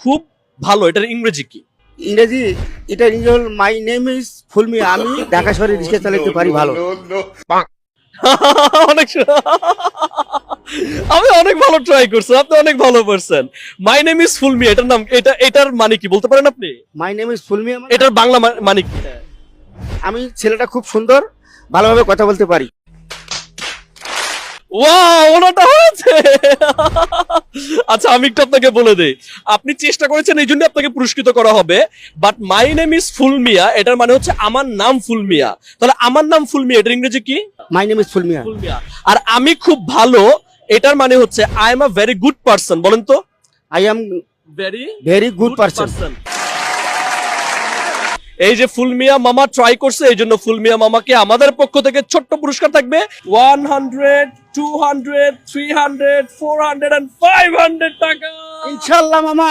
খুব ভালো, এটার ইংরেজি কি? ইংরেজি, এটা ইংরেজি হল মাই নেম ইজ ফুলমি। আমি ঢাকা শহরে রিক্সা চালাতে পারি ভালো। অনেক আমি অনেক ভালো ট্রাই করছি, আপনি অনেক ভালো পারছেন। মাই নেম ইজ ফুলমি, এটার নাম, এটার মানে কি বলতে পারেন আপনি? মাই নেম ইজ ফুলমি, এটার বাংলা মানে কি? আমি ছেলেটা খুব সুন্দর, ভালোভাবে কথা বলতে পারি। ওয়াও, ওনাটা হয়েছে। আচ্ছা, আমি একটু আপনাকে বলে দেই, আপনি চেষ্টা করেছেন এই জন্য আপনাকে পুরস্কৃত করা হবে। But my name is Fulmia এটার মানে হচ্ছে আমার নাম ফুলমিয়া। তাহলে আমার নাম ফুলমিয়া এটার ইংরেজি কি? My name is Fulmiya. Fulmiya. আর আমি খুব ভালো এটার মানে হচ্ছে I am a very good person. বলেন তো। I am very very good person. এই যে ফুলমিয়া মামা ট্রাই করছে, এই জন্য ফুলমিয়া মামাকে আমাদের পক্ষ থেকে ছোট্ট পুরস্কার থাকবে 100, 200, 300, 400 and 500 টাকা। ইনশাআল্লাহ মামা,